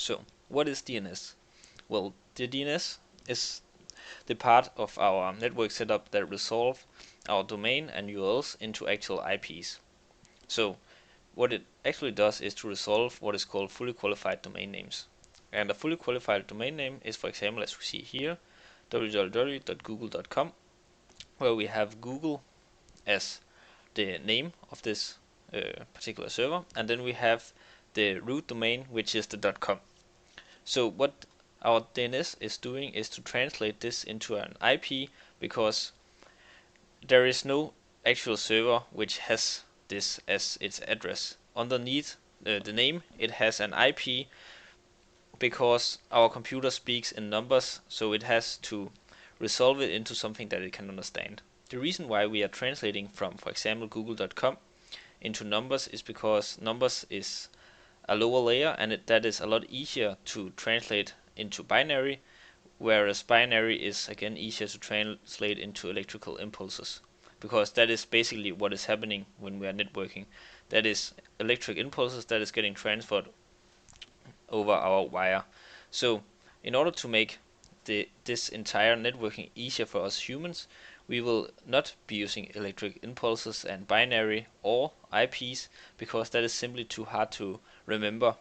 So, what is DNS? Well, the DNS is the part of our network setup that resolve our domain and URLs into actual IPs. So, what it actually does is to resolve what is called fully qualified domain names. And a fully qualified domain name is, for example, as we see here, www.google.com, where we have Google as the name of this particular server, and then we have the root domain, which is the .com. So what our DNS is doing is to translate this into an IP, because there is no actual server which has this as its address. Underneath the name, it has an IP, because our computer speaks in numbers, so it has to resolve it into something that it can understand. The reason why we are translating from, for example, google.com into numbers is because numbers is a lower layer, and that is a lot easier to translate into binary, whereas binary is again easier to translate into electrical impulses, because that is basically what is happening when we are networking. That is electric impulses that is getting transferred over our wire. So in order to make this entire networking easier for us humans, we will not be using electric impulses and binary or IPs, because that is simply too hard to remember.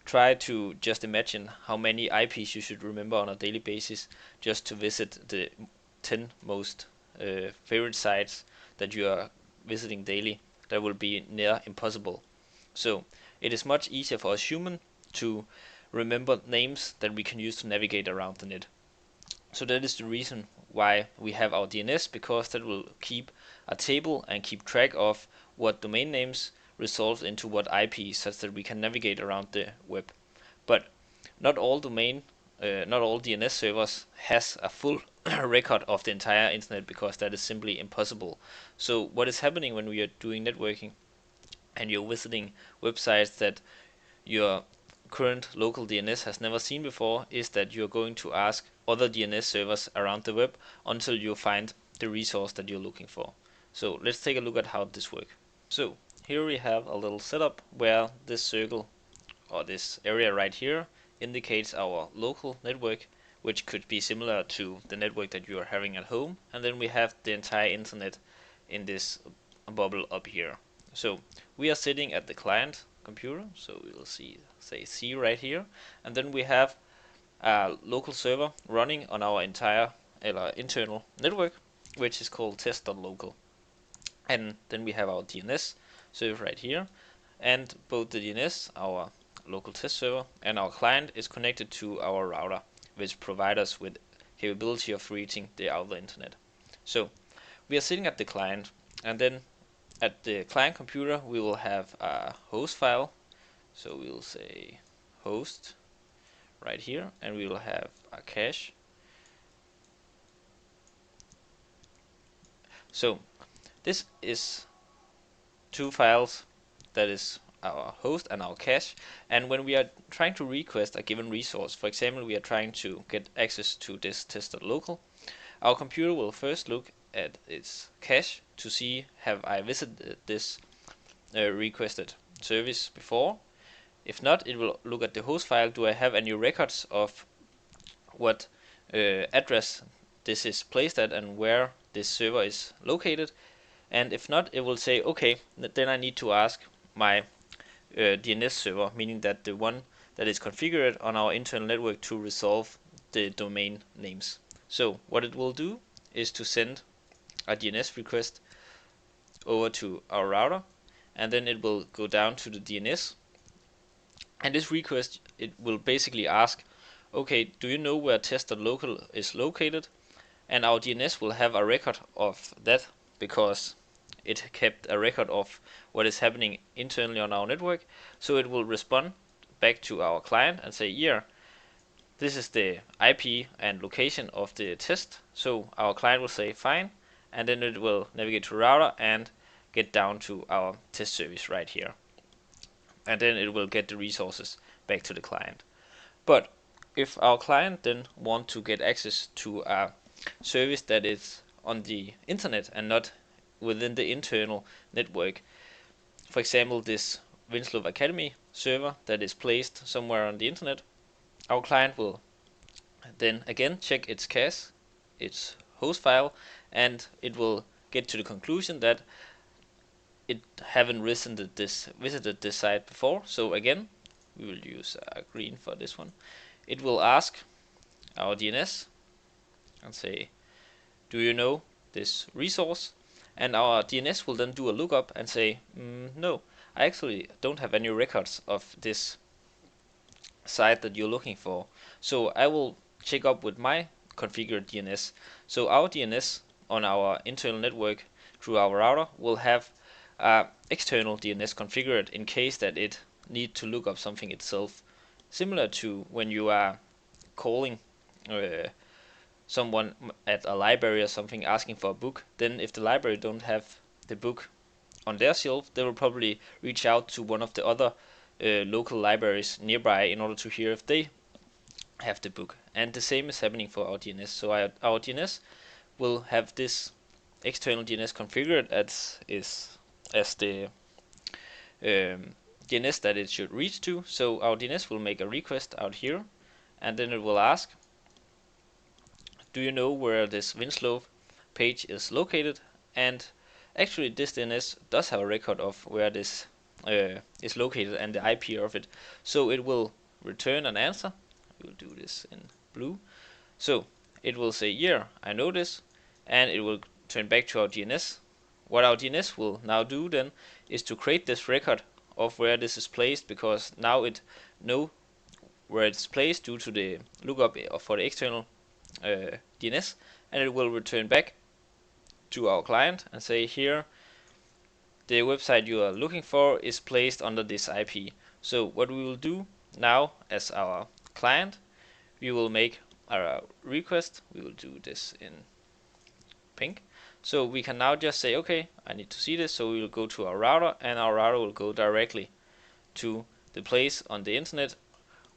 Try to just imagine how many IPs you should remember on a daily basis just to visit the 10 most favorite sites that you are visiting daily. That will be near impossible. So it is much easier for us humans to remember names that we can use to navigate around the net. So that is the reason why we have our DNS, because that will keep a table and keep track of what domain names resolve into what IPs, such that we can navigate around the web. But not all DNS servers has a full record of the entire internet, because that is simply impossible. So what is happening when we are doing networking and you're visiting websites that your current local DNS has never seen before is that you're going to ask other DNS servers around the web until you find the resource that you're looking for. So let's take a look at how this works. So here we have a little setup where this circle, or this area right here, indicates our local network, which could be similar to the network that you are having at home, and then we have the entire internet in this bubble up here. So we are sitting at the client computer, so we will say C right here, and then we have a local server running on our entire internal network, which is called test.local. And then we have our DNS server right here, and both the DNS, our local test server, and our client is connected to our router, which provides us with capability of reaching the outer internet. So we are sitting at the client, and then at the client computer we will have a host file. So we will say host right here, and we will have a cache. So this is two files, that is our host and our cache. And when we are trying to request a given resource, for example, we are trying to get access to this test.local, our computer will first look at its cache to see, have I visited this requested service before? If not, it will look at the host file. Do I have any records of what address this is placed at and where this server is located? And if not, it will say, okay, then I need to ask my DNS server, meaning that the one that is configured on our internal network, to resolve the domain names. So what it will do is to send a DNS request over to our router, and then it will go down to the DNS, and this request, it will basically ask, okay, do you know where test.local is located? And our DNS will have a record of that, because it kept a record of what is happening internally on our network. So it will respond back to our client and say, yeah, this is the IP and location of the test. So our client will say fine, and then it will navigate to router and get down to our test service right here, and then it will get the resources back to the client. But if our client then want to get access to a service that is on the internet and not within the internal network, for example this Winslow Academy server that is placed somewhere on the internet, our client will then again check its cache, its host file, and it will get to the conclusion that it haven't visited this site before. So again, we will use green for this one. It will ask our DNS and say, do you know this resource? And our DNS will then do a lookup and say, no, I actually don't have any records of this site that you're looking for. So I will check up with my configured DNS. So our DNS on our internal network through our router will have external DNS configured in case that it need to look up something itself. Similar to when you are calling someone at a library or something asking for a book, then if the library don't have the book on their shelf, they will probably reach out to one of the other local libraries nearby in order to hear if they have the book. And the same is happening for our DNS. So our DNS will have this external DNS configured as the DNS that it should reach to. So our DNS will make a request out here, and then it will ask, do you know where this Winslow page is located? And actually this DNS does have a record of where this is located and the IP of it. So it will return an answer. We'll do this in blue. So it will say, yeah, I know this, and it will turn back to our DNS. What our DNS will now do then is to create this record of where this is placed, because now it knows where it's placed due to the lookup for the external DNS, and it will return back to our client and say, here, the website you are looking for is placed under this IP. So what we will do now as our client, we will make a request. We will do this in pink. So we can now just say, okay, I need to see this. So we will go to our router, and our router will go directly to the place on the internet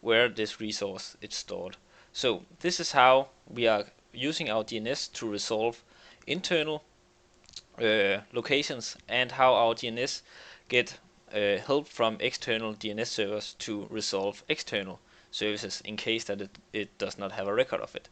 where this resource is stored. So this is how we are using our DNS to resolve internal locations, and how our DNS get help from external DNS servers to resolve external services in case that it does not have a record of it.